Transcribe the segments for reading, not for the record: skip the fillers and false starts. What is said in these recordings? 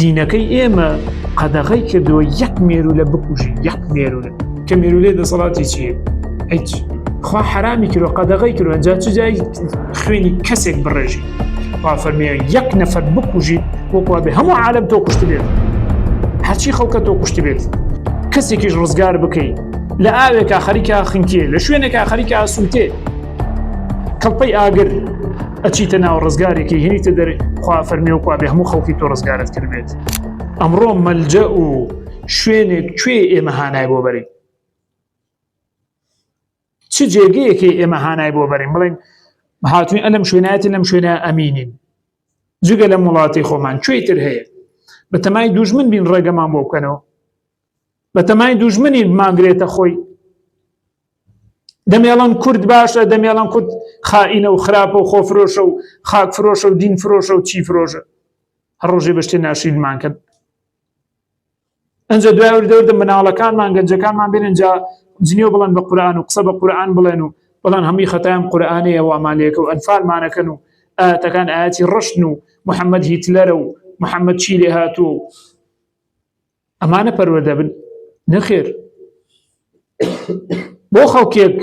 دینەکەی ئێمە قەدەغەی کردەوە یەک مێرولە بکوژی، یەک مێرولە کە مێرولێ دەسەڵاتی چییە؟ هیچ. خوا حرامی کردووە، قەدەغەی کردووە، ئەنجا چ جای خوێنی کەسێک بڕێژی. خوا فەرمێ یەک نەفەر بکوژیت وەکوا بێ هەموو عالەم تۆ کوشت بێت، هەرچی خەڵکە تۆ کوشت بێت. کەسێکیش ڕزگار بکەیت لە ئاوێکا خەریکا خنکێ، لە شوێنێکا خەریکا سووتێ، کەڵپەی ئاگر ئەچیتە ناو ڕزگارێکی هێنیتە دەرێ، خوا فەرمێ وەکوا بێ هەموو خەڵکی تۆ ڕزگارت کردبێت. ئەمڕۆ مەلجە و شوێنێک کوێ ئێمە هانای بۆ بەرین؟ چ جێگەیەکی ئێمە هانای بۆ بەرین بڵێن هاتوین ئە لەم شوێنایەتی لەم شوێنە ئەمینین، جگە لە وڵاتی خۆمان کوێتر هەیە؟ بەتەمای دوژمن بین ڕێگەمان بۆ بکەنەوە، بەتەمای دوژمنی ماگرێتە خۆی. دەمێڵن کورد باشە، دەمێڵن کورد خائینە و خراپە و خۆفرۆشە و خاک فرۆشە و دین فرۆشە و چی فرۆشە، هەر ڕۆژێ بە شتێ ناشیدمان کرد. ئەنجا دوای وردەوردە مناڵەکانمان گەنجەکانمان بێن ئەنجا جنێو بڵێن بە قورئان و قسە بە قورئان بڵێن و بەڵام هەمووی خەتایان قورئانەیە و ئامالەیەکە و ئەنفالمانەکەن و ئاەتەکان ئاەتی ڕشن و محەممەد هیتلەرە و محەممەد چی لێ هاتووە و ئەمانە پەروەردە بن. نەخێر، بۆ خەڵکێک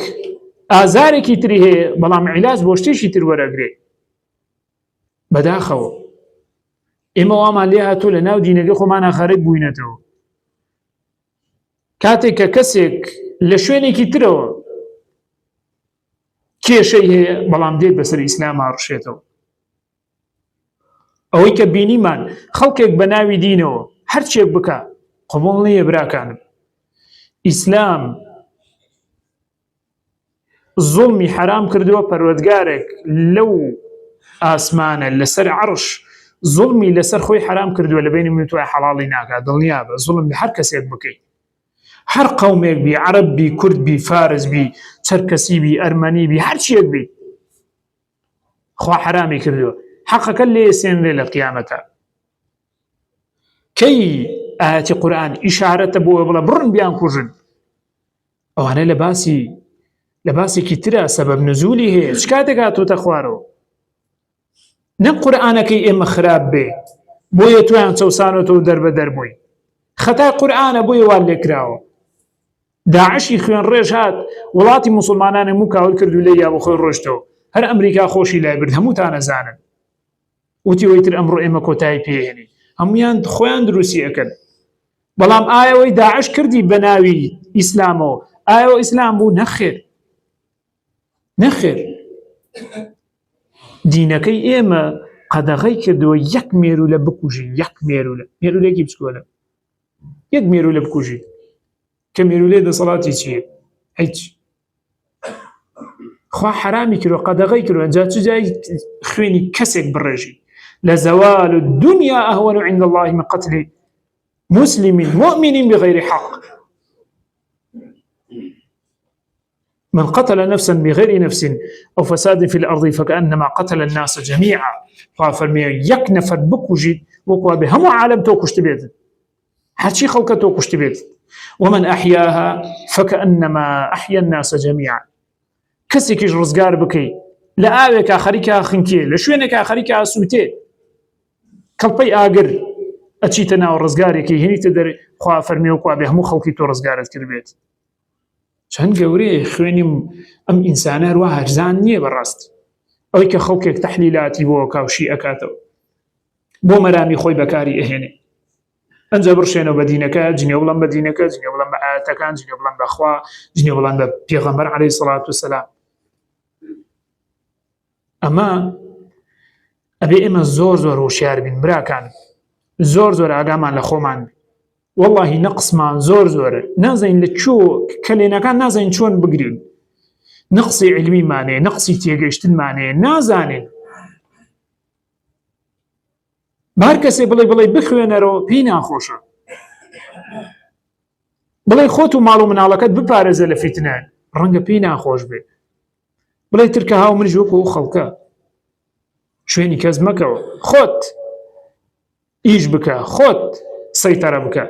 ئازارێکی تری هەیە بەڵام عیلاج بۆ شتێکی تر وەرەگرێ. بەداخەوە ئێمە وامان لێ هاتووە لە ناو دینەکەی خۆمان ئاخەرێک بووینەتەوە. کاتێک کە کەسێک لە شوێنێکی ترەوە کێشەی هەیە بەڵام دێت بەسەر ئیسلام هاڕشێتەوە. ئەوەی کە بینیمان خەڵکێک بە ناوی دینەوە هەرچێک بکە قبوڵ نییە براکانم. ئیسلام زوڵمی حرام کردووە، پەروەردگارێک لەو ئاسمانە لەسەر عەرش زوڵمی لەسەر خۆی حرام کردووە، لە بینی من توای حەڵاڵی ناکات. دڵنیا بە زوڵم لە هەر کەسێک بکەیت، هەر قەومێک بی، عەرەب بی، کورد بی، فارس بی، چەرکەسی بی، ئەرمەنی بی، هەرچیەک بی، خوا حرامی کردووە. حەقەکە لێ سێنرێ لە قیامەتە. کەی ئاەتی قورئان ئیشارەتە بۆ بڵێ بڕن بیان کوژن، ئەوانە لە باسێکی ترە سەبەب نزولی هەیە. چ کاتێک هاتووەتە خوارەوە نەک قورئانەکەی ئێمە خراپ بێ بۆیە تویان چەوسانەوە دەربەدەر بووی، خەتای قورئانە بۆیە وا لێکراوە. داعشی خوێن ڕێژ هات وڵاتی موسڵمانانی هەموو کاول کرد و لێ یا بۆ خۆی ڕۆشتەوە، هەر ئەمریکا خۆشی لای برد، هەمووتان ئەزانن. وتی وەیتر ئەمڕۆ ئێمە کۆتایی پێهێنین، هەمویان خۆیان دروستی ئەکەن. بەڵام ئایەوەی داعش کردی بە ناوی ئیسلامەوە ئایەوە ئیسلام بوو؟ نەخێر، نەخێر. دینەکەی ئێمە قەدەغەی کردووە یەک مێرولە بکوژی، یەک مێرولە، مێرولێکی بچکۆلە، یەک مێرولە بکوژی کە مێرولێ دەسەڵاتی چییە؟ هیچ. خوا حرامی کردووە، قەدەغەی کردووە، ئەنجا چ جای خوێنی کەسێک بڕێژی. لەزەوال الدنیا ئەهوەن عند الله من قتل مسلم مؤمن بغير حق. من قتل نفسا بغير نفس أو فساد في الأرض فكأنما قتل الناس جميعا. ففرمي يك نفر بكوجي وكوا بهم عالم تو كشت بيت، هرشي خلق تو كشت بيت. ومن أحياها فكأنما أحيا الناس جميعا. كسيكيش رزقار بكي لآوك آخريكا خنكي لشوينك آخريكا سوتي، كالبي آقر أتشيتنا ورزقاريكي هني تدر خوا فرمي وكوا بهم خلقي تو رزقارت كربيت. چەند گەورەیە خوێنی ئەم ئینسانە هەروە هەرزان نییە بەڕاست. ئەوەی کە خەڵکێک تەحلیلاتی بۆ کاوشی ئەکاتەوە بۆ مەرامی خۆی بەکاری ئەهێنێ، ئەنجا بڕشێنەوە بە دینەکە، جنێ بڵەن بە دینەکە، جنێ بڵەن بە ئاەتەکان، جنێ بڵەن بە خوا، جنێ بڵەن بە پێغەمبەر عەلەیهی سەڵات وسەلام. ئەمە ئەبێ ئێمە زۆر زۆر هۆشیار بین براکان، زۆر زۆر ئاگامان لە خۆمان بین. واللهی نەقسمان زۆر زۆرە، نازانین لە چۆ کەلێنەکان نازانین چۆن بگرین، نەقسی علمیمانەیە، نەقسی تێگەیشتنمانەیە، نازانین. بەهەر کەسێ بڵێ بخوێنەرەوە پێی ناخۆشە، بڵێ خۆت و ماڵ و مناڵەکەت بپارێزە لە فیتنە، ڕەنگە پێی ناخۆش بێ. بڵێ ترکە هاو منیش وەکو ئەو خەڵکە شوێنی کەس مەکەوە، خۆت ئیش بکە، خۆت سەیتەرە بکە.